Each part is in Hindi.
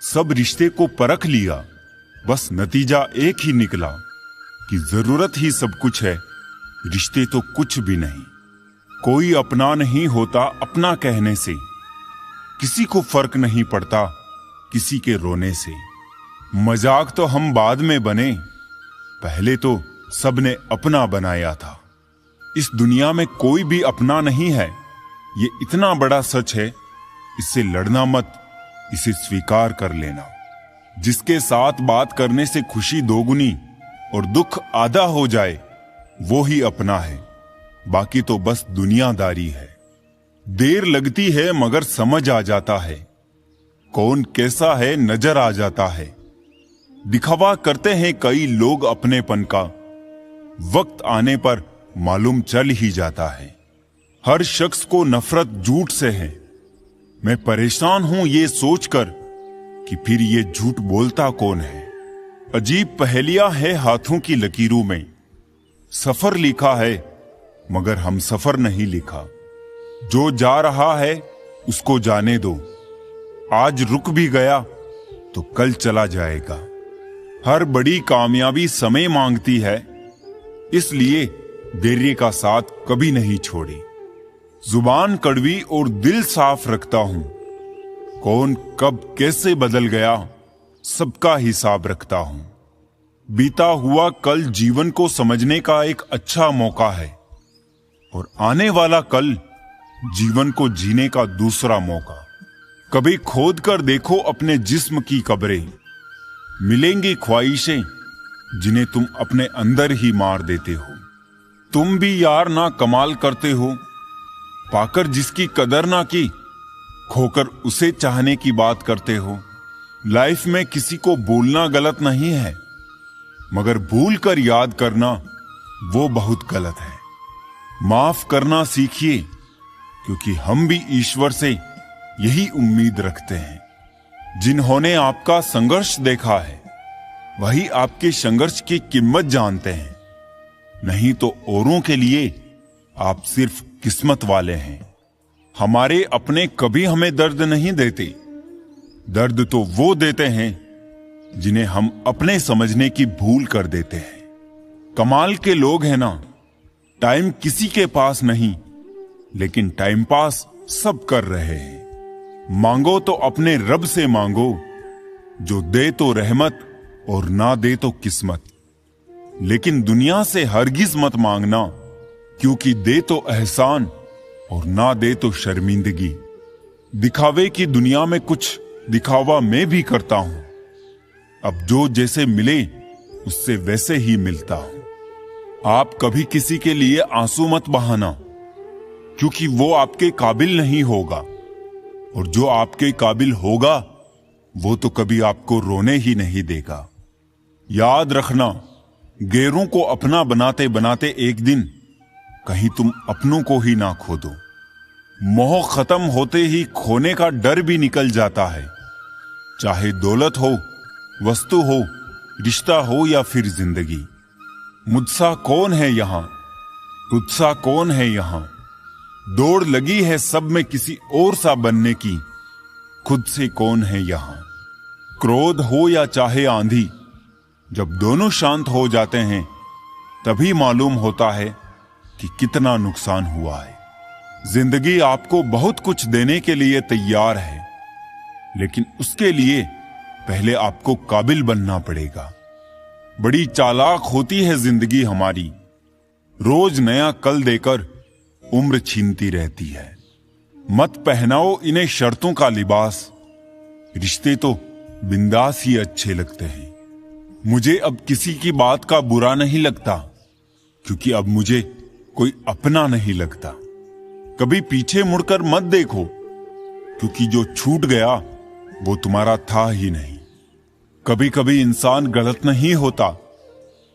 सब रिश्ते को परख लिया, बस नतीजा एक ही निकला कि जरूरत ही सब कुछ है, रिश्ते तो कुछ भी नहीं। कोई अपना नहीं होता अपना कहने से, किसी को फर्क नहीं पड़ता किसी के रोने से। मजाक तो हम बाद में बने, पहले तो सबने अपना बनाया था। इस दुनिया में कोई भी अपना नहीं है, ये इतना बड़ा सच है, इससे लड़ना मत, इसे स्वीकार कर लेना। जिसके साथ बात करने से खुशी दोगुनी और दुख आधा हो जाए, वो ही अपना है, बाकी तो बस दुनियादारी है। देर लगती है मगर समझ आ जाता है, कौन कैसा है नजर आ जाता है। दिखावा करते हैं कई लोग अपनेपन का, वक्त आने पर मालूम चल ही जाता है। हर शख्स को नफरत झूठ से है, मैं परेशान हूं ये सोचकर कि फिर ये झूठ बोलता कौन है। अजीब पहेलियां है हाथों की लकीरों में, सफर लिखा है मगर हम सफर नहीं लिखा। जो जा रहा है उसको जाने दो, आज रुक भी गया तो कल चला जाएगा। हर बड़ी कामयाबी समय मांगती है, इसलिए धैर्य का साथ कभी नहीं छोड़ी। जुबान कड़वी और दिल साफ रखता हूं, कौन कब कैसे बदल गया सबका हिसाब रखता हूं। बीता हुआ कल जीवन को समझने का एक अच्छा मौका है, और आने वाला कल जीवन को जीने का दूसरा मौका। कभी खोद कर देखो अपने जिस्म की कब्रें, मिलेंगी ख्वाहिशें जिन्हें तुम अपने अंदर ही मार देते हो। तुम भी यार ना कमाल करते हो, पाकर जिसकी कदर ना की, खोकर उसे चाहने की बात करते हो। लाइफ में किसी को भूलना गलत नहीं है, मगर भूल कर याद करना वो बहुत गलत है। माफ करना सीखिए, क्योंकि हम भी ईश्वर से यही उम्मीद रखते हैं। जिन्होंने आपका संघर्ष देखा है, वही आपके संघर्ष की कीमत जानते हैं। नहीं तो औरों के लिए आप सिर्फ किस्मत वाले हैं। हमारे अपने कभी हमें दर्द नहीं देते, दर्द तो वो देते हैं जिन्हें हम अपने समझने की भूल कर देते हैं। कमाल के लोग हैं ना, टाइम किसी के पास नहीं, लेकिन टाइम पास सब कर रहे हैं। मांगो तो अपने रब से मांगो, जो दे तो रहमत और ना दे तो किस्मत। लेकिन दुनिया से हरगिज मत मांगना, क्योंकि दे तो एहसान और ना दे तो शर्मिंदगी। दिखावे की दुनिया में कुछ दिखावा मैं भी करता हूं, अब जो जैसे मिले उससे वैसे ही मिलता हूं। आप कभी किसी के लिए आंसू मत बहाना, क्योंकि वो आपके काबिल नहीं होगा, और जो आपके काबिल होगा वो तो कभी आपको रोने ही नहीं देगा। याद रखना, गैरों को अपना बनाते बनाते एक दिन कहीं तुम अपनों को ही ना खो दो। मोह खत्म होते ही खोने का डर भी निकल जाता है, चाहे दौलत हो, वस्तु हो, रिश्ता हो या फिर जिंदगी। मुझसा कौन है यहां, तुझसा कौन है यहां। दौड़ लगी है सब में किसी और सा बनने की, खुद से कौन है यहां। क्रोध हो या चाहे आंधी, जब दोनों शांत हो जाते हैं तभी मालूम होता है कि कितना नुकसान हुआ है। जिंदगी आपको बहुत कुछ देने के लिए तैयार है, लेकिन उसके लिए पहले आपको काबिल बनना पड़ेगा। बड़ी चालाक होती है जिंदगी हमारी, रोज नया कल देकर उम्र छीनती रहती है। मत पहनाओ इन्हें शर्तों का लिबास, रिश्ते तो बिंदास ही अच्छे लगते हैं। मुझे अब किसी की बात का बुरा नहीं लगता, क्योंकि अब मुझे कोई अपना नहीं लगता। कभी पीछे मुड़कर मत देखो, क्योंकि जो छूट गया वो तुम्हारा था ही नहीं। कभी कभी इंसान गलत नहीं होता,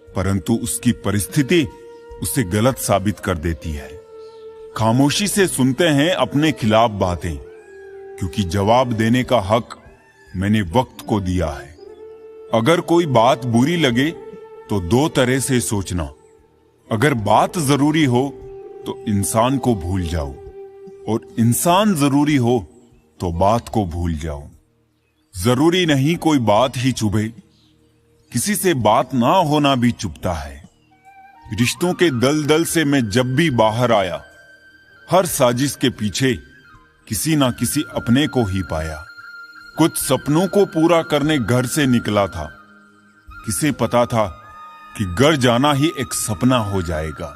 परंतु उसकी परिस्थिति उसे गलत साबित कर देती है। खामोशी से सुनते हैं अपने खिलाफ बातें, क्योंकि जवाब देने का हक मैंने वक्त को दिया है। अगर कोई बात बुरी लगे तो दो तरह से सोचना, अगर बात जरूरी हो तो इंसान को भूल जाओ, और इंसान जरूरी हो तो बात को भूल जाओ। जरूरी नहीं कोई बात ही चुभे, किसी से बात ना होना भी चुभता है। रिश्तों के दलदल से मैं जब भी बाहर आया, हर साजिश के पीछे किसी ना किसी अपने को ही पाया। कुछ सपनों को पूरा करने घर से निकला था, किसे पता था कि घर जाना ही एक सपना हो जाएगा।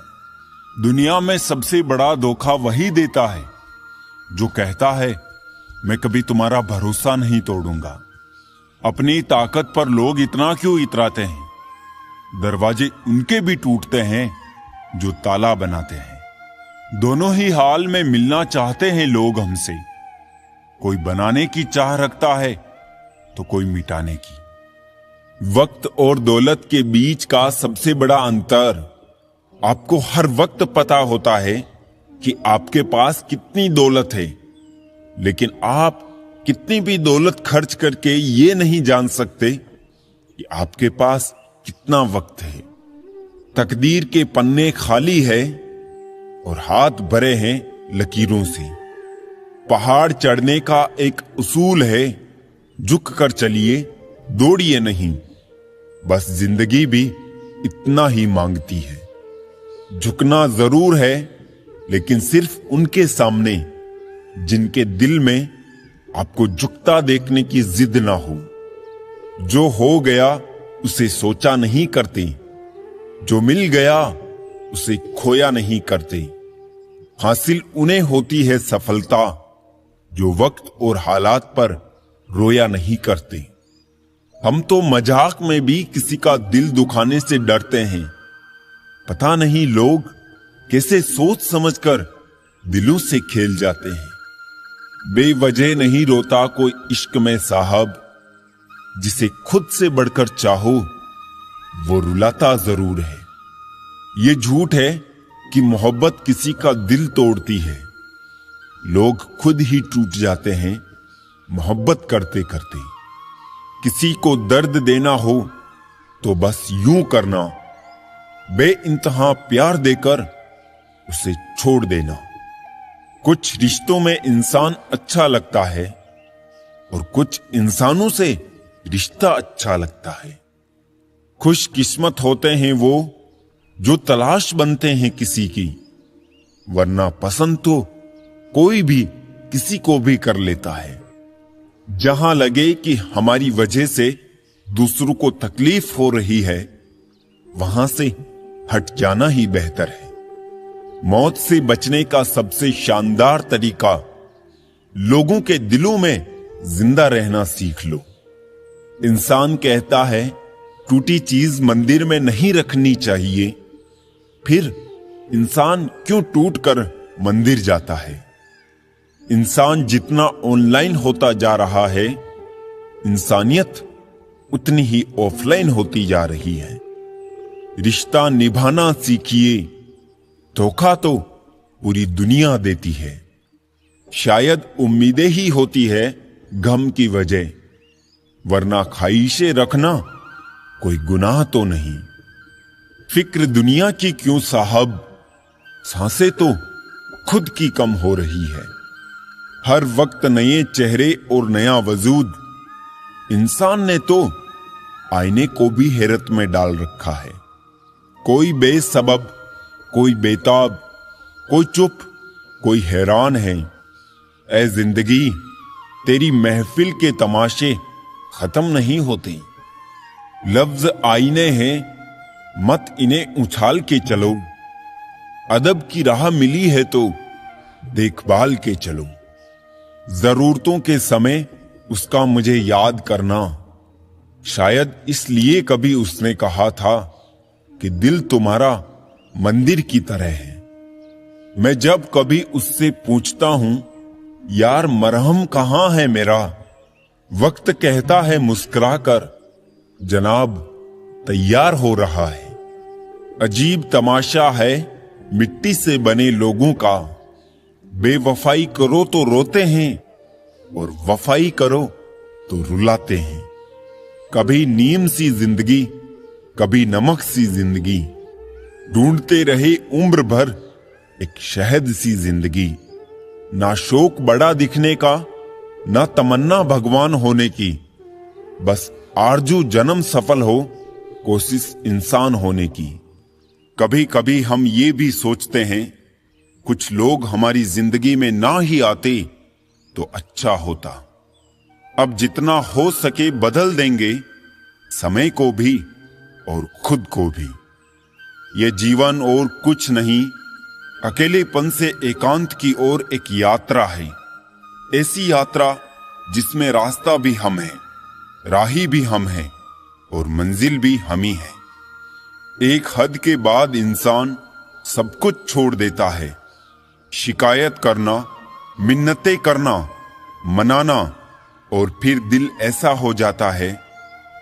दुनिया में सबसे बड़ा धोखा वही देता है जो कहता है मैं कभी तुम्हारा भरोसा नहीं तोड़ूंगा। अपनी ताकत पर लोग इतना क्यों इतराते हैं? दरवाजे उनके भी टूटते हैं जो ताला बनाते हैं। दोनों ही हाल में मिलना चाहते हैं लोग हमसे, कोई बनाने की चाह रखता है तो कोई मिटाने की। वक्त और दौलत के बीच का सबसे बड़ा अंतर, आपको हर वक्त पता होता है कि आपके पास कितनी दौलत है, लेकिन आप कितनी भी दौलत खर्च करके ये नहीं जान सकते कि आपके पास कितना वक्त है। तकदीर के पन्ने खाली है और हाथ भरे हैं लकीरों से। पहाड़ चढ़ने का एक उसूल है, झुक कर चलिए, दौड़िए नहीं। बस जिंदगी भी इतना ही मांगती है। झुकना जरूर है, लेकिन सिर्फ उनके सामने जिनके दिल में आपको झुकता देखने की जिद ना हो। जो हो गया उसे सोचा नहीं करते, जो मिल गया उसे खोया नहीं करते। हासिल उन्हें होती है सफलता जो वक्त और हालात पर रोया नहीं करते। हम तो मजाक में भी किसी का दिल दुखाने से डरते हैं। पता नहीं लोग कैसे सोच समझकर दिलों से खेल जाते हैं। बेवजह नहीं रोता कोई इश्क में साहब, जिसे खुद से बढ़कर चाहो वो रुलाता जरूर है। ये झूठ है कि मोहब्बत किसी का दिल तोड़ती है। लोग खुद ही टूट जाते हैं मोहब्बत करते करते। किसी को दर्द देना हो तो बस यूं करना, बेइंतहा प्यार देकर उसे छोड़ देना। कुछ रिश्तों में इंसान अच्छा लगता है और कुछ इंसानों से रिश्ता अच्छा लगता है। खुशकिस्मत होते हैं वो जो तलाश बनते हैं किसी की, वरना पसंद तो कोई भी किसी को भी कर लेता है। जहां लगे कि हमारी वजह से दूसरों को तकलीफ हो रही है, वहां से हट जाना ही बेहतर है। मौत से बचने का सबसे शानदार तरीका लोगों के दिलों में जिंदा रहना सीख लो। इंसान कहता है टूटी चीज मंदिर में नहीं रखनी चाहिए, फिर इंसान क्यों टूटकर मंदिर जाता है? इंसान जितना ऑनलाइन होता जा रहा है, इंसानियत उतनी ही ऑफलाइन होती जा रही है। रिश्ता निभाना सीखिए, धोखा तो पूरी दुनिया देती है। शायद उम्मीदें ही होती है गम की वजह, वरना ख्वाहिशें रखना कोई गुनाह तो नहीं। फिक्र दुनिया की क्यों साहब, सांसें तो खुद की कम हो रही है। हर वक्त नए चेहरे और नया वजूद, इंसान ने तो आईने को भी हैरत में डाल रखा है। कोई बेसबब, कोई बेताब, कोई चुप, कोई हैरान है। ऐ जिंदगी, तेरी महफिल के तमाशे खत्म नहीं होते। लफ्ज आईने हैं, मत इन्हें उछाल के चलो। अदब की राह मिली है तो देखभाल के चलो। जरूरतों के समय उसका मुझे याद करना, शायद इसलिए कभी उसने कहा था कि दिल तुम्हारा मंदिर की तरह है। मैं जब कभी उससे पूछता हूं यार मरहम कहां है मेरा, वक्त कहता है मुस्कुराकर जनाब तैयार हो रहा है। अजीब तमाशा है मिट्टी से बने लोगों का, बेवफाई करो तो रोते हैं और वफाई करो तो रुलाते हैं। कभी नीम सी जिंदगी, कभी नमक सी जिंदगी, ढूंढते रहे उम्र भर एक शहद सी जिंदगी। ना शौक बड़ा दिखने का, ना तमन्ना भगवान होने की, बस आरजू जन्म सफल हो, कोशिश इंसान होने की। कभी कभी हम ये भी सोचते हैं, कुछ लोग हमारी जिंदगी में ना ही आते तो अच्छा होता। अब जितना हो सके बदल देंगे, समय को भी और खुद को भी। ये जीवन और कुछ नहीं, अकेलेपन से एकांत की ओर एक यात्रा है। ऐसी यात्रा जिसमें रास्ता भी हम हैं, राही भी हम हैं और मंजिल भी हम ही है। एक हद के बाद इंसान सब कुछ छोड़ देता है। शिकायत करना, मिन्नतें करना, मनाना, और फिर दिल ऐसा हो जाता है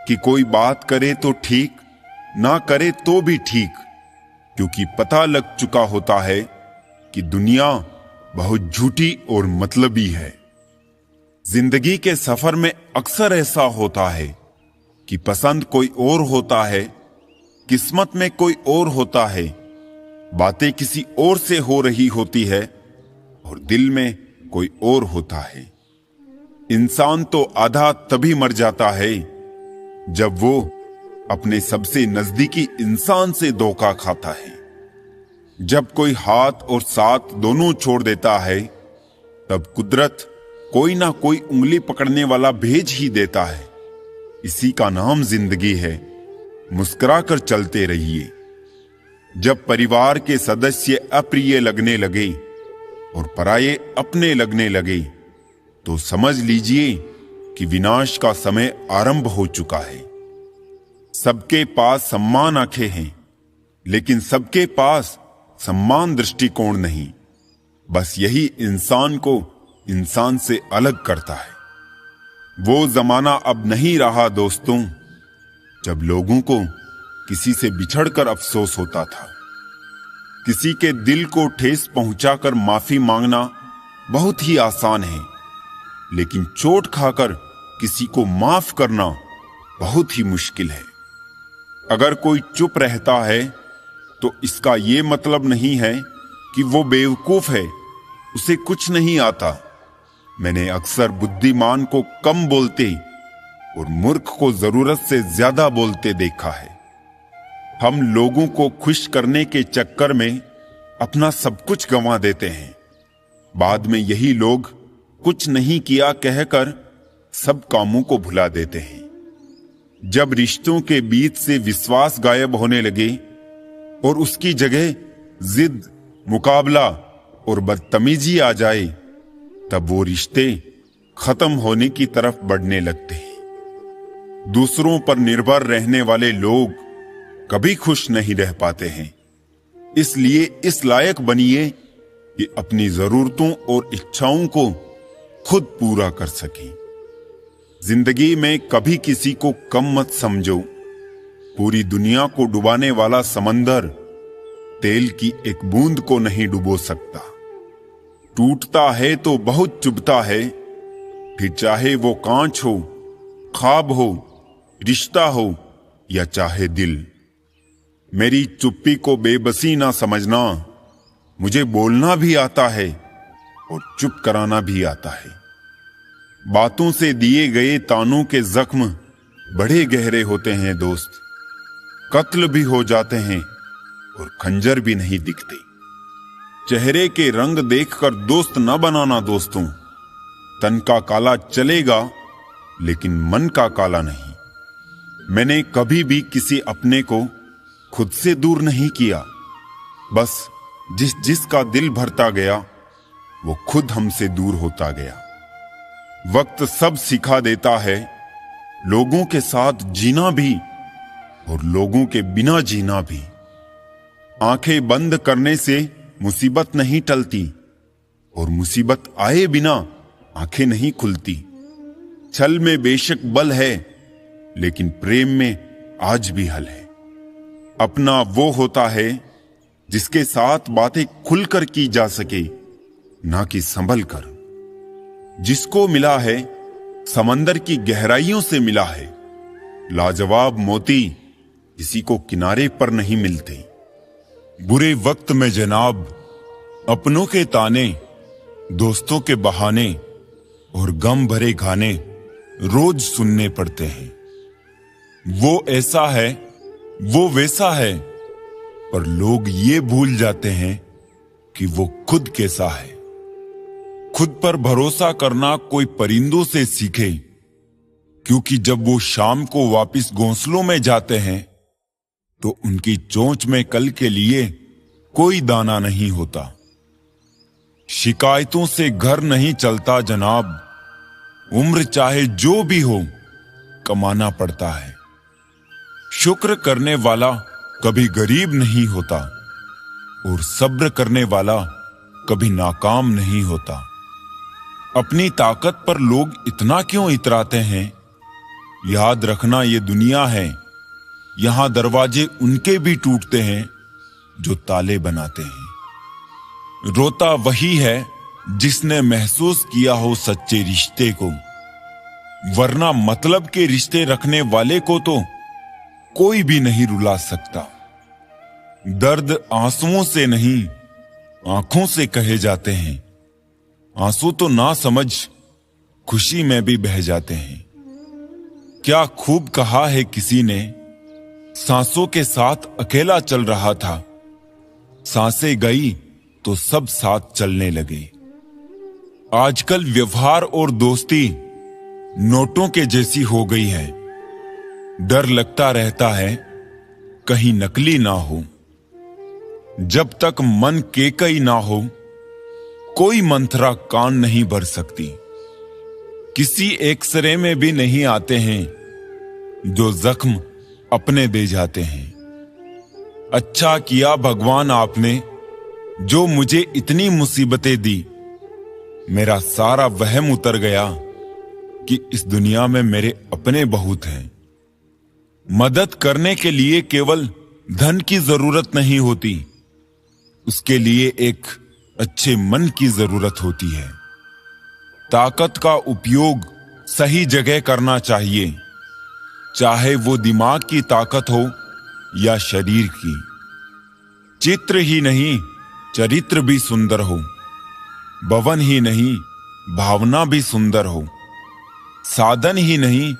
कि कोई बात करे तो ठीक, ना करे तो भी ठीक, क्योंकि पता लग चुका होता है कि दुनिया बहुत झूठी और मतलबी है। जिंदगी के सफर में अक्सर ऐसा होता है कि पसंद कोई और होता है, किस्मत में कोई और होता है, बातें किसी और से हो रही होती है और दिल में कोई और होता है। इंसान तो आधा तभी मर जाता है जब वो अपने सबसे नजदीकी इंसान से धोखा खाता है। जब कोई हाथ और साथ दोनों छोड़ देता है, तब कुदरत कोई ना कोई उंगली पकड़ने वाला भेज ही देता है। इसी का नाम जिंदगी है। मुस्कुराकर चलते रहिए। जब परिवार के सदस्य अप्रिय लगने लगे और पराये अपने लगने लगे, तो समझ लीजिए कि विनाश का समय आरंभ हो चुका है। सबके पास सम्मान आंखें हैं, लेकिन सबके पास सम्मान दृष्टिकोण नहीं। बस यही इंसान को इंसान से अलग करता है। वो जमाना अब नहीं रहा दोस्तों, जब लोगों को किसी से बिछड़कर अफसोस होता था। किसी के दिल को ठेस पहुंचाकर माफी मांगना बहुत ही आसान है, लेकिन चोट खाकर किसी को माफ करना बहुत ही मुश्किल है। अगर कोई चुप रहता है तो इसका ये मतलब नहीं है कि वो बेवकूफ है, उसे कुछ नहीं आता। मैंने अक्सर बुद्धिमान को कम बोलते और मूर्ख को जरूरत से ज्यादा बोलते देखा है। हम लोगों को खुश करने के चक्कर में अपना सब कुछ गंवा देते हैं। बाद में यही लोग कुछ नहीं किया कहकर सब कामों को भुला देते हैं। जब रिश्तों के बीच से विश्वास गायब होने लगे और उसकी जगह जिद, मुकाबला और बदतमीजी आ जाए, तब वो रिश्ते खत्म होने की तरफ बढ़ने लगते हैं। दूसरों पर निर्भर रहने वाले लोग कभी खुश नहीं रह पाते हैं। इसलिए इस लायक बनिए कि अपनी जरूरतों और इच्छाओं को खुद पूरा कर सकें। जिंदगी में कभी किसी को कम मत समझो। पूरी दुनिया को डुबाने वाला समंदर तेल की एक बूंद को नहीं डुबो सकता। टूटता है तो बहुत चुभता है, फिर चाहे वो कांच हो, ख्वाब हो, रिश्ता हो या चाहे दिल। मेरी चुप्पी को बेबसी ना समझना। मुझे बोलना भी आता है और चुप कराना भी आता है। बातों से दिए गए तानों के जख्म बड़े गहरे होते हैं दोस्त। कत्ल भी हो जाते हैं और खंजर भी नहीं दिखते। चेहरे के रंग देखकर दोस्त न बनाना दोस्तों। तन का काला चलेगा, लेकिन मन का काला नहीं। मैंने कभी भी किसी अपने को खुद से दूर नहीं किया। बस जिसका दिल भरता गया, वो खुद हमसे दूर होता गया। वक्त सब सिखा देता है, लोगों के साथ जीना भी और लोगों के बिना जीना भी। आंखें बंद करने से मुसीबत नहीं टलती और मुसीबत आए बिना आंखें नहीं खुलती। छल में बेशक बल है, लेकिन प्रेम में आज भी हल है। अपना वो होता है जिसके साथ बातें खुलकर की जा सके, ना कि संभल कर। जिसको मिला है समंदर की गहराइयों से मिला है। लाजवाब मोती किसी को किनारे पर नहीं मिलते। बुरे वक्त में जनाब अपनों के ताने, दोस्तों के बहाने और गम भरे गाने रोज सुनने पड़ते हैं। वो ऐसा है, वो वैसा है, पर लोग ये भूल जाते हैं कि वो खुद कैसा है। खुद पर भरोसा करना कोई परिंदों से सीखे, क्योंकि जब वो शाम को वापस घोंसलों में जाते हैं तो उनकी चोंच में कल के लिए कोई दाना नहीं होता। शिकायतों से घर नहीं चलता जनाब, उम्र चाहे जो भी हो कमाना पड़ता है। शुक्र करने वाला कभी गरीब नहीं होता और सब्र करने वाला कभी नाकाम नहीं होता। अपनी ताकत पर लोग इतना क्यों इतराते हैं? याद रखना, ये दुनिया है, यहां दरवाजे उनके भी टूटते हैं जो ताले बनाते हैं। रोता वही है जिसने महसूस किया हो सच्चे रिश्ते को, वरना मतलब के रिश्ते रखने वाले को तो कोई भी नहीं रुला सकता। दर्द आंसुओं से नहीं, आंखों से कहे जाते हैं। आंसू तो ना समझ खुशी में भी बह जाते हैं। क्या खूब कहा है किसी ने, सांसों के साथ अकेला चल रहा था, सांसें गई तो सब साथ चलने लगे। आजकल व्यवहार और दोस्ती नोटों के जैसी हो गई है। डर लगता रहता है कहीं नकली ना हो। जब तक मन केकई ना हो, कोई मंत्रा कान नहीं भर सकती। किसी एक्सरे में भी नहीं आते हैं जो जख्म अपने दे जाते हैं। अच्छा किया भगवान आपने जो मुझे इतनी मुसीबतें दी। मेरा सारा वहम उतर गया कि इस दुनिया में मेरे अपने बहुत हैं। मदद करने के लिए केवल धन की जरूरत नहीं होती, उसके लिए एक अच्छे मन की जरूरत होती है। ताकत का उपयोग सही जगह करना चाहिए, चाहे वो दिमाग की ताकत हो या शरीर की। चित्र ही नहीं, चरित्र भी सुंदर हो। भवन ही नहीं, भावना भी सुंदर हो। साधन ही नहीं,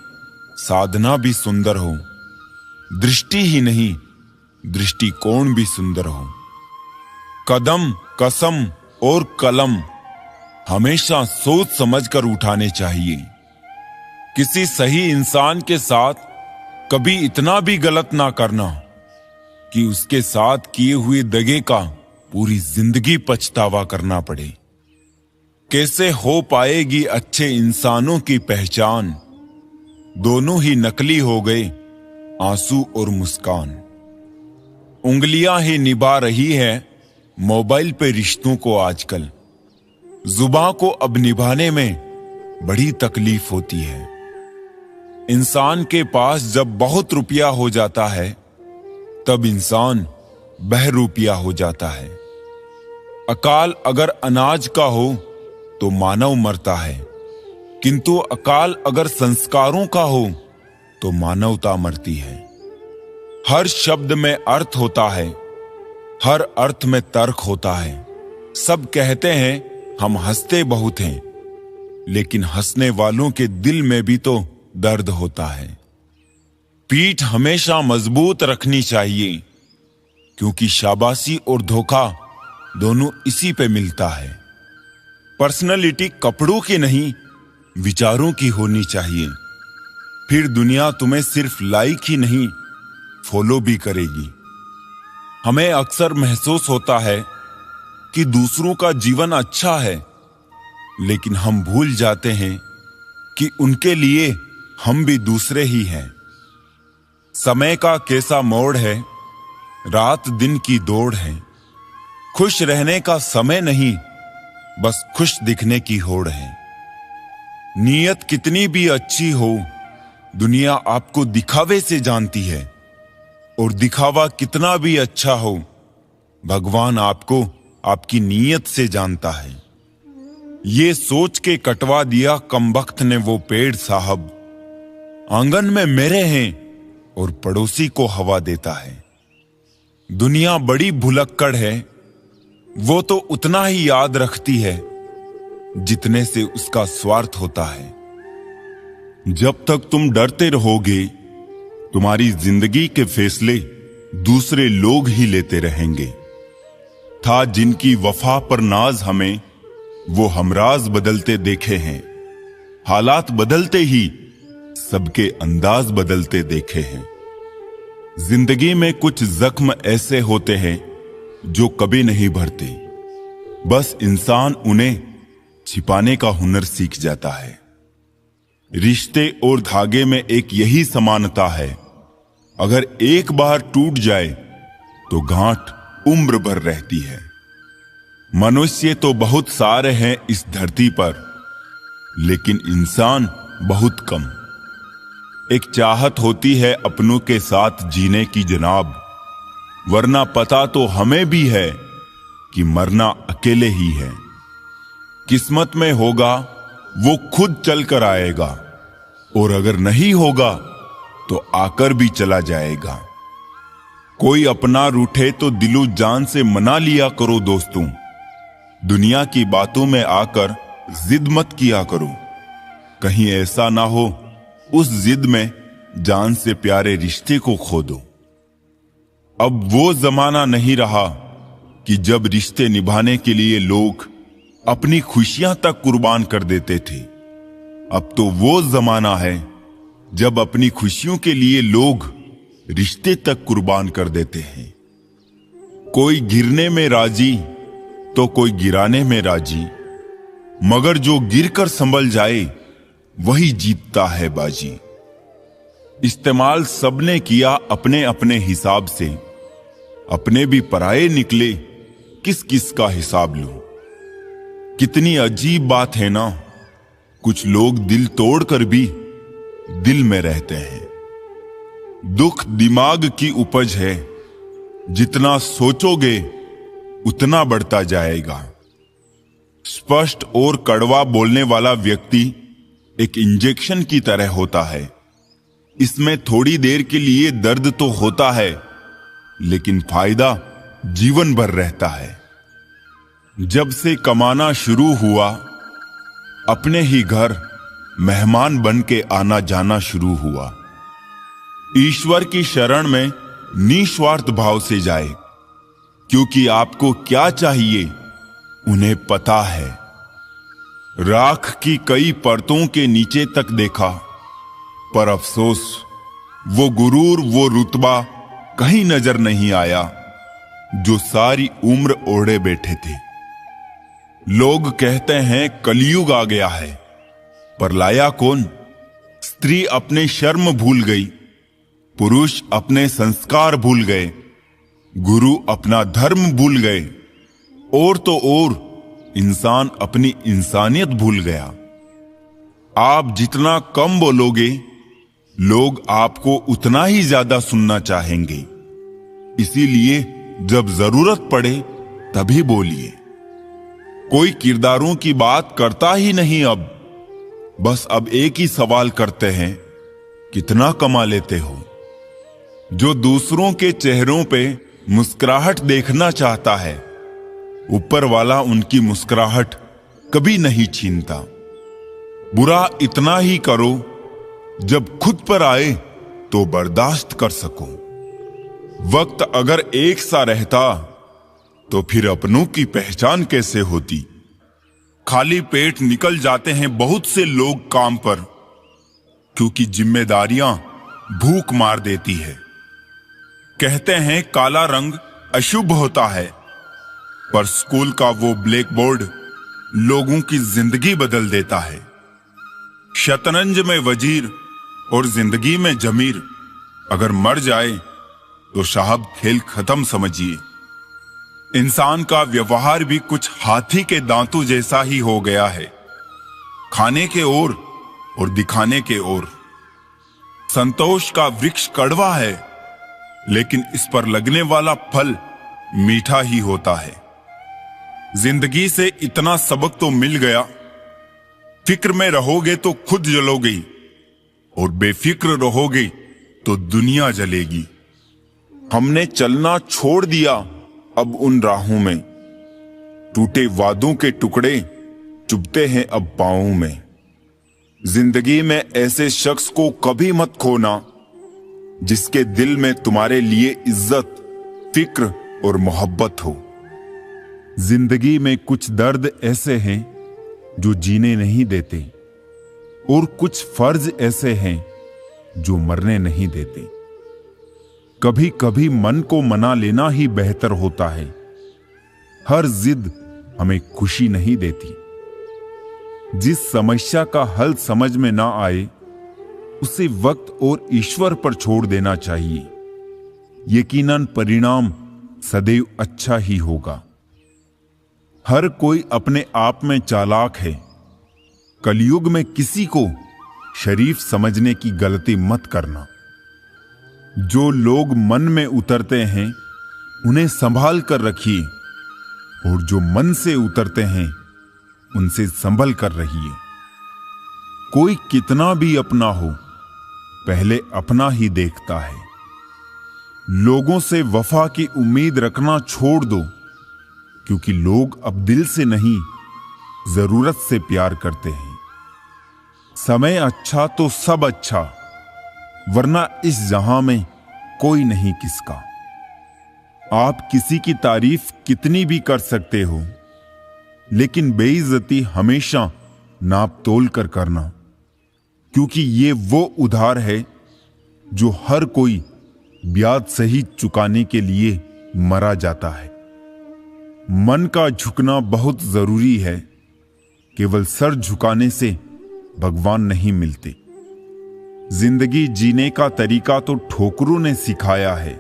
साधना भी सुंदर हो। दृष्टि ही नहीं, दृष्टिकोण भी सुंदर हो। कदम, कसम और कलम हमेशा सोच समझकर उठाने चाहिए। किसी सही इंसान के साथ कभी इतना भी गलत ना करना कि उसके साथ किए हुए दगे का पूरी जिंदगी पछतावा करना पड़े। कैसे हो पाएगी अच्छे इंसानों की पहचान? दोनों ही नकली हो गए, आंसू और मुस्कान। उंगलियां ही निभा रही है मोबाइल पे रिश्तों को आजकल। जुबान को अब निभाने में बड़ी तकलीफ होती है। इंसान के पास जब बहुत रुपया हो जाता है तब इंसान बहरूपिया हो जाता है। अकाल अगर अनाज का हो तो मानव मरता है, किंतु अकाल अगर संस्कारों का हो तो मानवता मरती है। हर शब्द में अर्थ होता है, हर अर्थ में तर्क होता है। सब कहते हैं हम हंसते बहुत हैं, लेकिन हंसने वालों के दिल में भी तो दर्द होता है। पीठ हमेशा मजबूत रखनी चाहिए, क्योंकि शाबाशी और धोखा दोनों इसी पे मिलता है। पर्सनैलिटी कपड़ों की नहीं, विचारों की होनी चाहिए। फिर दुनिया तुम्हें सिर्फ लाइक ही नहीं, फॉलो भी करेगी। हमें अक्सर महसूस होता है कि दूसरों का जीवन अच्छा है, लेकिन हम भूल जाते हैं कि उनके लिए हम भी दूसरे ही हैं। समय का कैसा मोड़ है, रात दिन की दौड़ है। खुश रहने का समय नहीं, बस खुश दिखने की होड़ है। नीयत कितनी भी अच्छी हो, दुनिया आपको दिखावे से जानती है, और दिखावा कितना भी अच्छा हो, भगवान आपको आपकी नीयत से जानता है। ये सोच के कटवा दिया कमबख्त ने वो पेड़ साहब, आंगन में मेरे हैं और पड़ोसी को हवा देता है। दुनिया बड़ी भुलक्कड़ है, वो तो उतना ही याद रखती है जितने से उसका स्वार्थ होता है। जब तक तुम डरते रहोगे, तुम्हारी जिंदगी के फैसले दूसरे लोग ही लेते रहेंगे। था जिनकी वफा पर नाज हमें, वो हमराज बदलते देखे हैं। हालात बदलते ही सबके अंदाज बदलते देखे हैं। जिंदगी में कुछ जख्म ऐसे होते हैं जो कभी नहीं भरते, बस इंसान उन्हें छिपाने का हुनर सीख जाता है। रिश्ते और धागे में एक यही समानता है, अगर एक बार टूट जाए तो गांठ उम्र भर रहती है। मनुष्य तो बहुत सारे हैं इस धरती पर, लेकिन इंसान बहुत कम। एक चाहत होती है अपनों के साथ जीने की जनाब, वरना पता तो हमें भी है कि मरना अकेले ही है। किस्मत में होगा वो खुद चल कर आएगा, और अगर नहीं होगा तो आकर भी चला जाएगा। कोई अपना रूठे तो दिलो जान से मना लिया करो दोस्तों। दुनिया की बातों में आकर जिद मत किया करो, कहीं ऐसा ना हो उस जिद में जान से प्यारे रिश्ते को खो दो। अब वो जमाना नहीं रहा कि जब रिश्ते निभाने के लिए लोग अपनी खुशियां तक कुर्बान कर देते थे। अब तो वो जमाना है जब अपनी खुशियों के लिए लोग रिश्ते तक कुर्बान कर देते हैं। कोई गिरने में राजी तो कोई गिराने में राजी, मगर जो गिरकर संभल जाए वही जीतता है बाजी। इस्तेमाल सबने किया अपने अपने हिसाब से, अपने भी पराये निकले, किस किस का हिसाब लो। कितनी अजीब बात है ना, कुछ लोग दिल तोड़कर भी दिल में रहते हैं। दुख दिमाग की उपज है, जितना सोचोगे उतना बढ़ता जाएगा। स्पष्ट और कड़वा बोलने वाला व्यक्ति एक इंजेक्शन की तरह होता है। इसमें थोड़ी देर के लिए दर्द तो होता है, लेकिन फायदा जीवन भर रहता है। जब से कमाना शुरू हुआ, अपने ही घर मेहमान बन के आना जाना शुरू हुआ। ईश्वर की शरण में निस्वार्थ भाव से जाए, क्योंकि आपको क्या चाहिए उन्हें पता है। राख की कई परतों के नीचे तक देखा, पर अफसोस वो गुरूर, वो रुतबा कहीं नजर नहीं आया जो सारी उम्र ओढ़े बैठे थे। लोग कहते हैं कलयुग आ गया है, पर लाया कौन? स्त्री अपने शर्म भूल गई, पुरुष अपने संस्कार भूल गए, गुरु अपना धर्म भूल गए, और तो और इंसान अपनी इंसानियत भूल गया। आप जितना कम बोलोगे, लोग आपको उतना ही ज्यादा सुनना चाहेंगे। इसीलिए जब जरूरत पड़े तभी बोलिए। कोई किरदारों की बात करता ही नहीं अब, बस अब एक ही सवाल करते हैं, कितना कमा लेते हो? जो दूसरों के चेहरों पे मुस्कुराहट देखना चाहता है, ऊपर वाला उनकी मुस्कुराहट कभी नहीं छीनता। बुरा इतना ही करो जब खुद पर आए तो बर्दाश्त कर सको। वक्त अगर एक सा रहता तो फिर अपनों की पहचान कैसे होती? खाली पेट निकल जाते हैं बहुत से लोग काम पर, क्योंकि जिम्मेदारियां भूख मार देती है। कहते हैं काला रंग अशुभ होता है, पर स्कूल का वो ब्लैक बोर्ड लोगों की जिंदगी बदल देता है। शतरंज में वजीर और जिंदगी में जमीर अगर मर जाए तो साहब खेल खत्म समझिए। इंसान का व्यवहार भी कुछ हाथी के दांतों जैसा ही हो गया है, खाने के ओर और दिखाने के ओर। संतोष का वृक्ष कड़वा है, लेकिन इस पर लगने वाला फल मीठा ही होता है। जिंदगी से इतना सबक तो मिल गया, फिक्र में रहोगे तो खुद जलोगे, और बेफिक्र रहोगे तो दुनिया जलेगी। हमने चलना छोड़ दिया अब उन राहों में, टूटे वादों के टुकड़े चुभते हैं अब पांवों में। जिंदगी में ऐसे शख्स को कभी मत खोना जिसके दिल में तुम्हारे लिए इज्जत, फिक्र और मोहब्बत हो। जिंदगी में कुछ दर्द ऐसे हैं जो जीने नहीं देते और कुछ फर्ज ऐसे हैं जो मरने नहीं देते। कभी कभी मन को मना लेना ही बेहतर होता है। हर जिद हमें खुशी नहीं देती। जिस समस्या का हल समझ में ना आए उसे वक्त और ईश्वर पर छोड़ देना चाहिए। यकीनन परिणाम सदैव अच्छा ही होगा। हर कोई अपने आप में चालाक है। कलयुग में किसी को शरीफ समझने की गलती मत करना। जो लोग मन में उतरते हैं उन्हें संभाल कर रखिए और जो मन से उतरते हैं उनसे संभल कर रहिए। कोई कितना भी अपना हो, पहले अपना ही देखता है। लोगों से वफा की उम्मीद रखना छोड़ दो, क्योंकि लोग अब दिल से नहीं, जरूरत से प्यार करते हैं। समय अच्छा तो सब अच्छा, वरना इस जहां में कोई नहीं किसका। आप किसी की तारीफ कितनी भी कर सकते हो, लेकिन बेइज्जती हमेशा नाप तोल कर करना, क्योंकि ये वो उधार है जो हर कोई ब्याज सही चुकाने के लिए मरा जाता है। मन का झुकना बहुत जरूरी है। केवल सर झुकाने से भगवान नहीं मिलते। जिंदगी जीने का तरीका तो ठोकरों ने सिखाया है।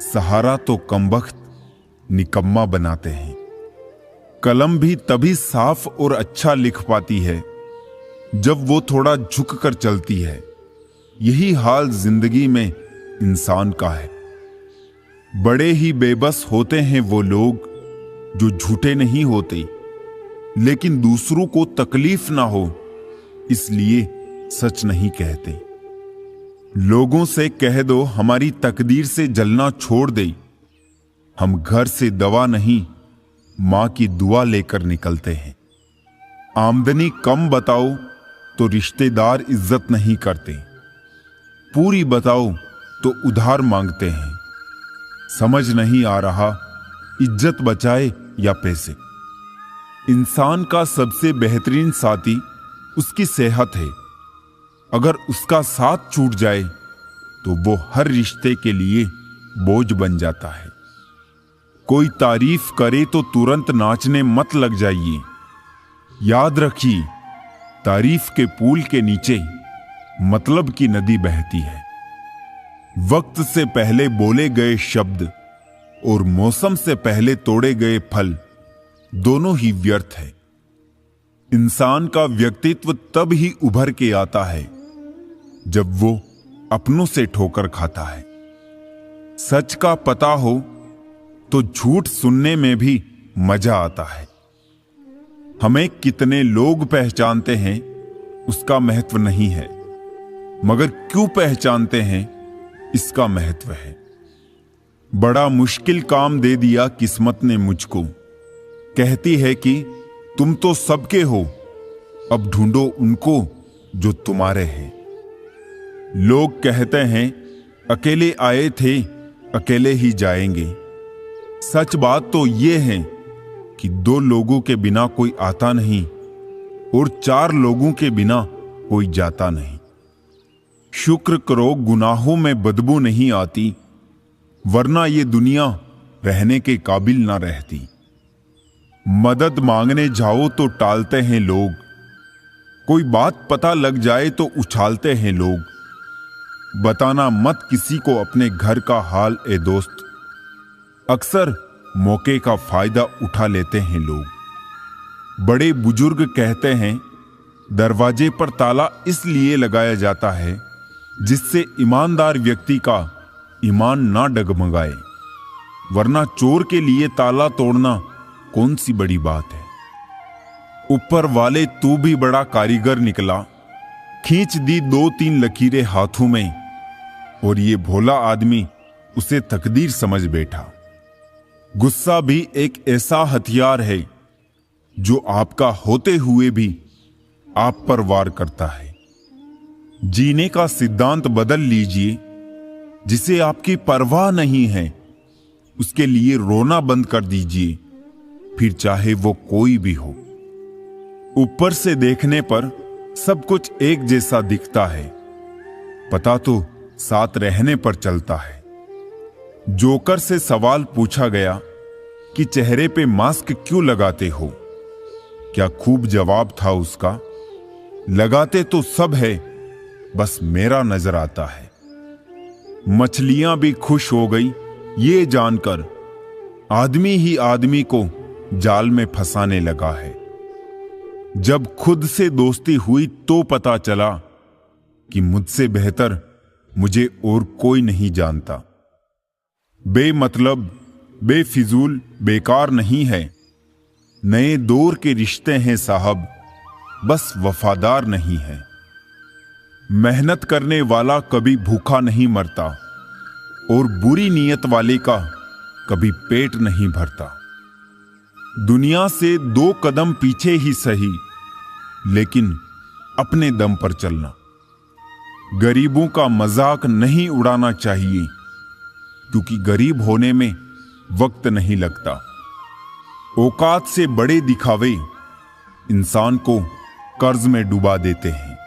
सहारा तो कमबख्त निकम्मा बनाते हैं। कलम भी तभी साफ और अच्छा लिख पाती है जब वो थोड़ा झुक कर चलती है। यही हाल जिंदगी में इंसान का है। बड़े ही बेबस होते हैं वो लोग जो झूठे नहीं होते, लेकिन दूसरों को तकलीफ ना हो इसलिए सच नहीं कहते। लोगों से कह दो हमारी तकदीर से जलना छोड़ दे। हम घर से दवा नहीं, मां की दुआ लेकर निकलते हैं। आमदनी कम बताओ तो रिश्तेदार इज्जत नहीं करते। पूरी बताओ तो उधार मांगते हैं। समझ नहीं आ रहा इज्जत बचाए या पैसे। इंसान का सबसे बेहतरीन साथी उसकी सेहत है। अगर उसका साथ छूट जाए तो वो हर रिश्ते के लिए बोझ बन जाता है। कोई तारीफ करे तो तुरंत नाचने मत लग जाइए। याद रखिए, तारीफ के पुल के नीचे मतलब की नदी बहती है। वक्त से पहले बोले गए शब्द और मौसम से पहले तोड़े गए फल दोनों ही व्यर्थ है। इंसान का व्यक्तित्व तब ही उभर के आता है जब वो अपनों से ठोकर खाता है। सच का पता हो तो झूठ सुनने में भी मजा आता है। हमें कितने लोग पहचानते हैं उसका महत्व नहीं है, मगर क्यों पहचानते हैं इसका महत्व है। बड़ा मुश्किल काम दे दिया किस्मत ने मुझको। कहती है कि तुम तो सबके हो, अब ढूंढो उनको जो तुम्हारे हैं। लोग कहते हैं अकेले आए थे अकेले ही जाएंगे। सच बात तो ये है कि 2 लोगों के बिना कोई आता नहीं और 4 लोगों के बिना कोई जाता नहीं। शुक्र करो गुनाहों में बदबू नहीं आती, वरना ये दुनिया रहने के काबिल ना रहती। मदद मांगने जाओ तो टालते हैं लोग। कोई बात पता लग जाए तो उछालते हैं लोग। बताना मत किसी को अपने घर का हाल ए दोस्त। अक्सर मौके का फायदा उठा लेते हैं लोग। बड़े बुजुर्ग कहते हैं दरवाजे पर ताला इसलिए लगाया जाता है जिससे ईमानदार व्यक्ति का ईमान ना डगमगाए, वरना चोर के लिए ताला तोड़ना कौन सी बड़ी बात है। ऊपर वाले तू भी बड़ा कारीगर निकला, खींच दी 2-3 लकीरें हाथों में और ये भोला आदमी उसे तकदीर समझ बैठा। गुस्सा भी एक ऐसा हथियार है जो आपका होते हुए भी आप पर वार करता है। जीने का सिद्धांत बदल लीजिए। जिसे आपकी परवाह नहीं है उसके लिए रोना बंद कर दीजिए, फिर चाहे वो कोई भी हो। ऊपर से देखने पर सब कुछ एक जैसा दिखता है, पता तो साथ रहने पर चलता है। जोकर से सवाल पूछा गया कि चेहरे पे मास्क क्यों लगाते हो? क्या खूब जवाब था उसका, लगाते तो सब है, बस मेरा नजर आता है। मछलियां भी खुश हो गई ये जानकर आदमी ही आदमी को जाल में फंसाने लगा है। जब खुद से दोस्ती हुई तो पता चला कि मुझसे बेहतर मुझे और कोई नहीं जानता। बेमतलब, बेफिजूल, बेकार नहीं है। नए दौर के रिश्ते हैं साहब, बस वफादार नहीं है। मेहनत करने वाला कभी भूखा नहीं मरता और बुरी नीयत वाले का कभी पेट नहीं भरता। दुनिया से 2 कदम पीछे ही सही, लेकिन अपने दम पर चलना। गरीबों का मजाक नहीं उड़ाना चाहिए, क्योंकि गरीब होने में वक्त नहीं लगता। औकात से बड़े दिखावे इंसान को कर्ज में डुबा देते हैं।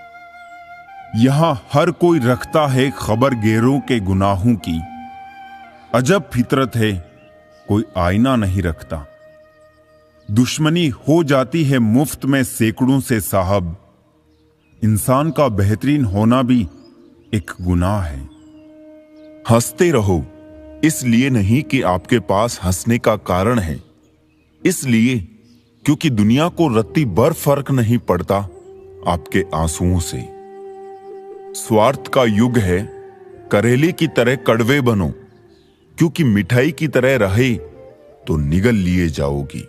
यहां हर कोई रखता है खबर गैरों के गुनाहों की। अजब फितरत है, कोई आईना नहीं रखता। दुश्मनी हो जाती है मुफ्त में सैकड़ों से साहब। इंसान का बेहतरीन होना भी एक गुनाह है। हंसते रहो, इसलिए नहीं कि आपके पास हंसने का कारण है, इसलिए क्योंकि दुनिया को रत्ती भर फर्क नहीं पड़ता आपके आंसुओं से। स्वार्थ का युग है, करेले की तरह कड़वे बनो, क्योंकि मिठाई की तरह रहे तो निगल लिए जाओगी।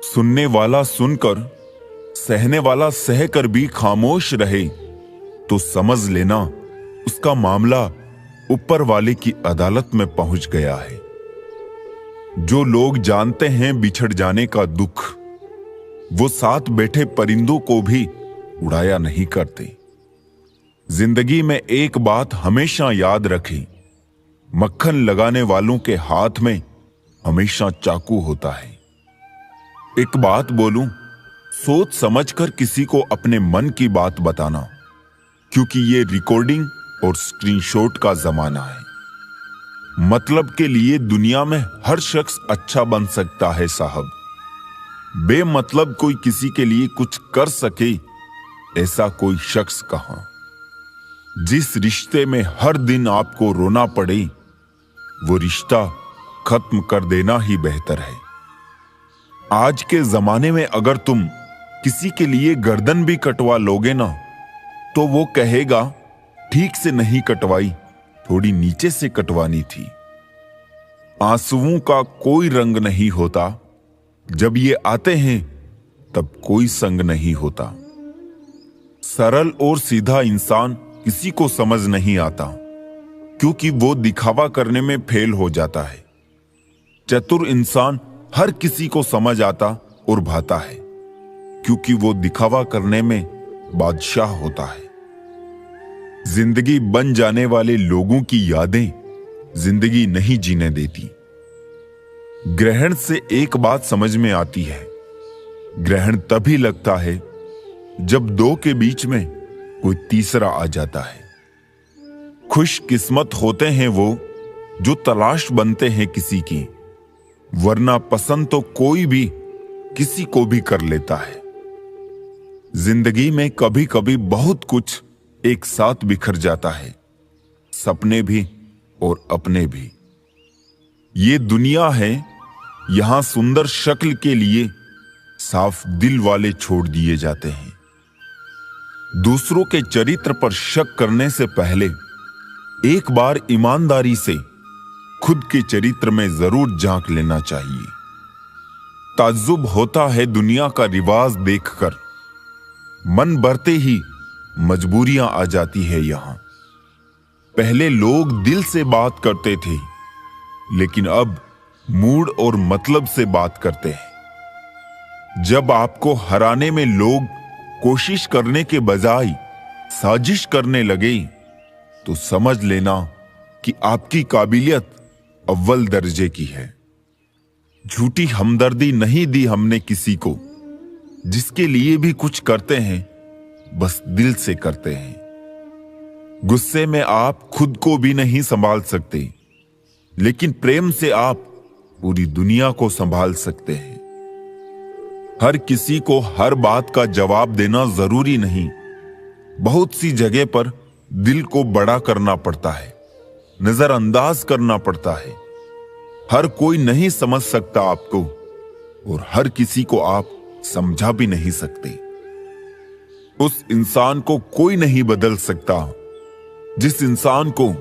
सुनने वाला सुनकर, सहने वाला सहकर भी खामोश रहे तो समझ लेना उसका मामला ऊपर वाले की अदालत में पहुंच गया है। जो लोग जानते हैं बिछड़ जाने का दुख, वो साथ बैठे परिंदों को भी उड़ाया नहीं करते। जिंदगी में एक बात हमेशा याद रखें, मक्खन लगाने वालों के हाथ में हमेशा चाकू होता है। एक बात बोलूं, सोच समझकर किसी को अपने मन की बात बताना, क्योंकि ये रिकॉर्डिंग और स्क्रीनशॉट का जमाना है। मतलब के लिए दुनिया में हर शख्स अच्छा बन सकता है साहब। बेमतलब कोई किसी के लिए कुछ कर सके ऐसा कोई शख्स कहां। जिस रिश्ते में हर दिन आपको रोना पड़े, वो रिश्ता खत्म कर देना ही बेहतर है। आज के जमाने में अगर तुम किसी के लिए गर्दन भी कटवा लोगे ना, तो वो कहेगा ठीक से नहीं कटवाई, थोड़ी नीचे से कटवानी थी। आंसुओं का कोई रंग नहीं होता, जब ये आते हैं तब कोई संग नहीं होता। सरल और सीधा इंसान किसी को समझ नहीं आता, क्योंकि वो दिखावा करने में फेल हो जाता है। चतुर इंसान हर किसी को समझ आता और भाता है, क्योंकि वो दिखावा करने में बादशाह होता है। जिंदगी बन जाने वाले लोगों की यादें जिंदगी नहीं जीने देती। ग्रहण से एक बात समझ में आती है, ग्रहण तभी लगता है जब दो के बीच में कोई तीसरा आ जाता है। खुशकिस्मत होते हैं वो जो तलाश बनते हैं किसी की, वरना पसंद तो कोई भी किसी को भी कर लेता है। जिंदगी में कभी कभी बहुत कुछ एक साथ बिखर जाता है, सपने भी और अपने भी। ये दुनिया है, यहां सुंदर शक्ल के लिए साफ दिल वाले छोड़ दिए जाते हैं। दूसरों के चरित्र पर शक करने से पहले एक बार ईमानदारी से खुद के चरित्र में जरूर झांक लेना चाहिए। ताज्जुब होता है दुनिया का रिवाज देखकर, मन भरते ही मजबूरियां आ जाती है यहां। पहले लोग दिल से बात करते थे, लेकिन अब मूड और मतलब से बात करते हैं। जब आपको हराने में लोग कोशिश करने के बजाय साजिश करने लगे तो समझ लेना कि आपकी काबिलियत अव्वल दर्जे की है। झूठी हमदर्दी नहीं दी हमने किसी को, जिसके लिए भी कुछ करते हैं बस दिल से करते हैं। गुस्से में आप खुद को भी नहीं संभाल सकते, लेकिन प्रेम से आप पूरी दुनिया को संभाल सकते हैं। हर किसी को हर बात का जवाब देना जरूरी नहीं। बहुत सी जगह पर दिल को बड़ा करना पड़ता है, नजरअंदाज करना पड़ता है। हर कोई नहीं समझ सकता आपको, और हर किसी को आप समझा भी नहीं सकते। उस इंसान को कोई नहीं बदल सकता जिस इंसान को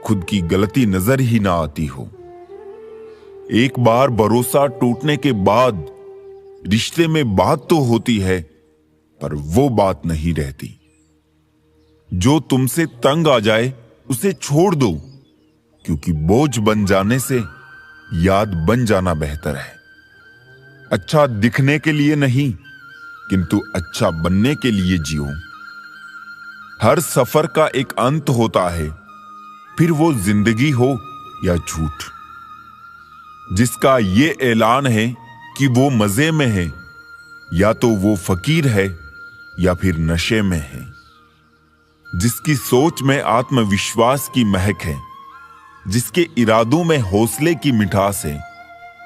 खुद की गलती नजर ही ना आती हो। एक बार भरोसा टूटने के बाद रिश्ते में बात तो होती है, पर वो बात नहीं रहती। जो तुमसे तंग आ जाए उसे छोड़ दो, क्योंकि बोझ बन जाने से याद बन जाना बेहतर है। अच्छा दिखने के लिए नहीं, किंतु अच्छा बनने के लिए जियो। हर सफर का एक अंत होता है, फिर वो जिंदगी हो या झूठ। जिसका ये ऐलान है कि वो मजे में है, या तो वो फकीर है या फिर नशे में है। जिसकी सोच में आत्मविश्वास की महक है, जिसके इरादों में हौसले की मिठास है,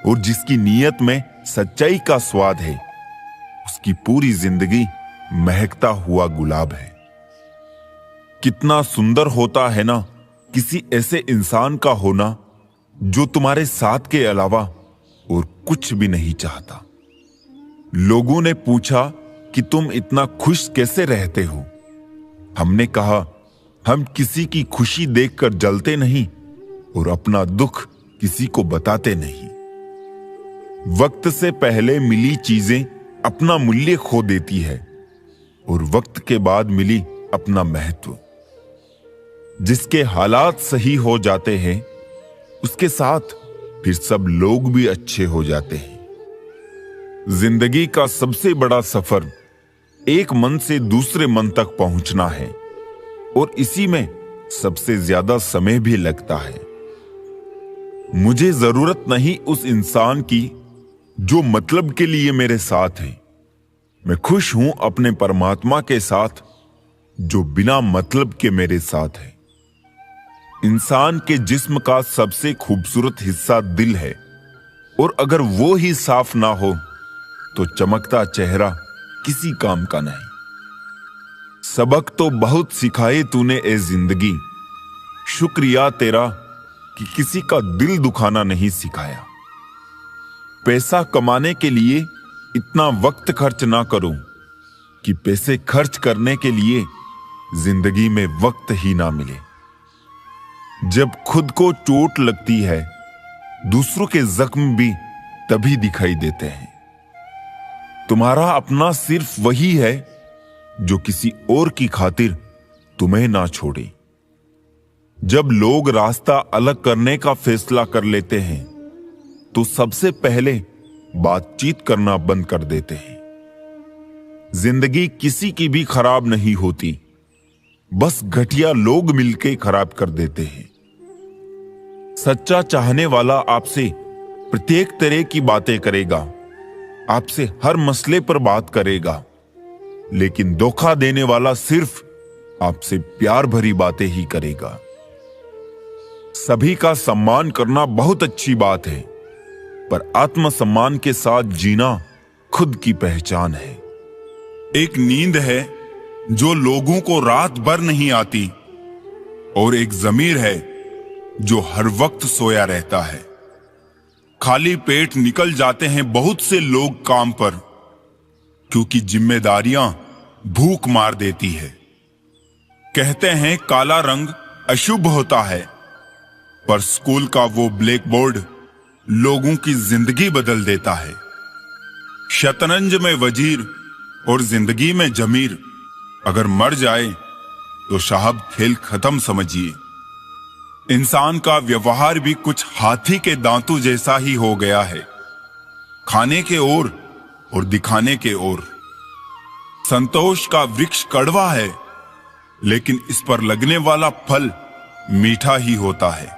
और जिसकी नीयत में सच्चाई का स्वाद है, उसकी पूरी जिंदगी महकता हुआ गुलाब है। कितना सुंदर होता है ना किसी ऐसे इंसान का होना जो तुम्हारे साथ के अलावा और कुछ भी नहीं चाहता। लोगों ने पूछा कि तुम इतना खुश कैसे रहते हो। हमने कहा, हम किसी की खुशी देखकर जलते नहीं और अपना दुख किसी को बताते नहीं। वक्त से पहले मिली चीजें अपना मूल्य खो देती है, और वक्त के बाद मिली अपना महत्व। जिसके हालात सही हो जाते हैं, उसके साथ फिर सब लोग भी अच्छे हो जाते हैं। जिंदगी का सबसे बड़ा सफर एक मन से दूसरे मन तक पहुंचना है, और इसी में सबसे ज्यादा समय भी लगता है। मुझे जरूरत नहीं उस इंसान की जो मतलब के लिए मेरे साथ है। मैं खुश हूं अपने परमात्मा के साथ जो बिना मतलब के मेरे साथ है। इंसान के जिस्म का सबसे खूबसूरत हिस्सा दिल है, और अगर वो ही साफ ना हो तो चमकता चेहरा किसी काम का नहीं। सबक तो बहुत सिखाए तूने ए जिंदगी, शुक्रिया तेरा कि किसी का दिल दुखाना नहीं सिखाया। पैसा कमाने के लिए इतना वक्त खर्च ना करो कि पैसे खर्च करने के लिए जिंदगी में वक्त ही ना मिले। जब खुद को चोट लगती है, दूसरों के जख्म भी तभी दिखाई देते हैं। तुम्हारा अपना सिर्फ वही है जो किसी और की खातिर तुम्हें ना छोड़े। जब लोग रास्ता अलग करने का फैसला कर लेते हैं, तो सबसे पहले बातचीत करना बंद कर देते हैं। जिंदगी किसी की भी खराब नहीं होती, बस घटिया लोग मिलकर खराब कर देते हैं। सच्चा चाहने वाला आपसे प्रत्येक तरह की बातें करेगा, आपसे हर मसले पर बात करेगा, लेकिन धोखा देने वाला सिर्फ आपसे प्यार भरी बातें ही करेगा। सभी का सम्मान करना बहुत अच्छी बात है, पर आत्मसम्मान के साथ जीना खुद की पहचान है। एक नींद है जो लोगों को रात भर नहीं आती, और एक ज़मीर है जो हर वक्त सोया रहता है। खाली पेट निकल जाते हैं बहुत से लोग काम पर, क्योंकि जिम्मेदारियां भूख मार देती है। कहते हैं काला रंग अशुभ होता है, पर स्कूल का वो ब्लैक बोर्ड लोगों की जिंदगी बदल देता है। शतरंज में वजीर और जिंदगी में जमीर अगर मर जाए तो साहब खेल खत्म समझिए। इंसान का व्यवहार भी कुछ हाथी के दांतों जैसा ही हो गया है, खाने के और दिखाने के और। संतोष का वृक्ष कड़वा है, लेकिन इस पर लगने वाला फल मीठा ही होता है।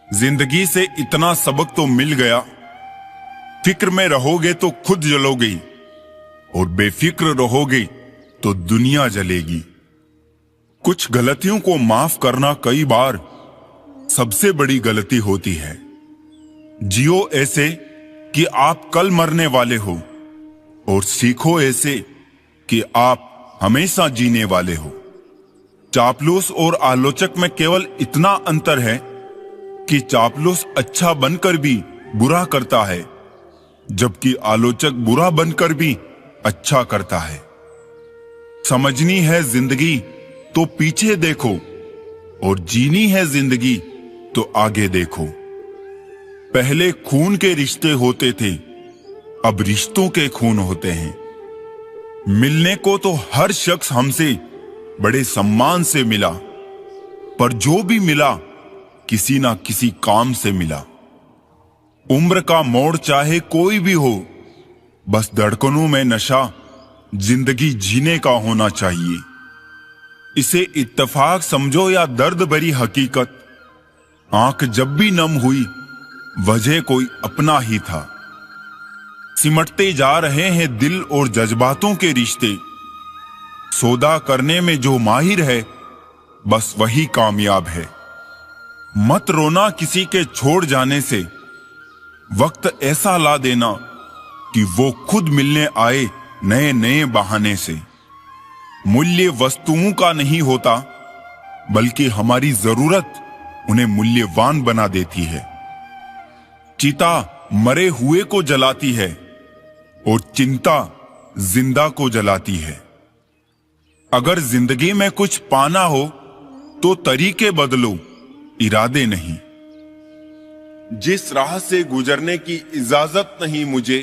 जिंदगी से इतना सबक तो मिल गया, फिक्र में रहोगे तो खुद जलोगे और बेफिक्र रहोगे तो दुनिया जलेगी। कुछ गलतियों को माफ करना कई बार सबसे बड़ी गलती होती है। जियो ऐसे कि आप कल मरने वाले हो और सीखो ऐसे कि आप हमेशा जीने वाले हो। चापलूस और आलोचक में केवल इतना अंतर है कि चापलूस अच्छा बनकर भी बुरा करता है, जबकि आलोचक बुरा बनकर भी अच्छा करता है। समझनी है जिंदगी तो पीछे देखो और जीनी है जिंदगी तो आगे देखो। पहले खून के रिश्ते होते थे, अब रिश्तों के खून होते हैं। मिलने को तो हर शख्स हमसे बड़े सम्मान से मिला, पर जो भी मिला किसी ना किसी काम से मिला। उम्र का मोड़ चाहे कोई भी हो, बस धड़कनों में नशा जिंदगी जीने का होना चाहिए। इसे इत्तेफाक समझो या दर्द भरी हकीकत, आंख जब भी नम हुई वजह कोई अपना ही था। सिमटते जा रहे हैं दिल और जज्बातों के रिश्ते। सौदा करने में जो माहिर है बस वही कामयाब है। मत रोना किसी के छोड़ जाने से, वक्त ऐसा ला देना कि वो खुद मिलने आए नए नए बहाने से। मूल्य वस्तुओं का नहीं होता, बल्कि हमारी जरूरत उन्हें मूल्यवान बना देती है। चिता मरे हुए को जलाती है और चिंता जिंदा को जलाती है। अगर जिंदगी में कुछ पाना हो तो तरीके बदलो, इरादे नहीं। जिस राह से गुजरने की इजाजत नहीं मुझे,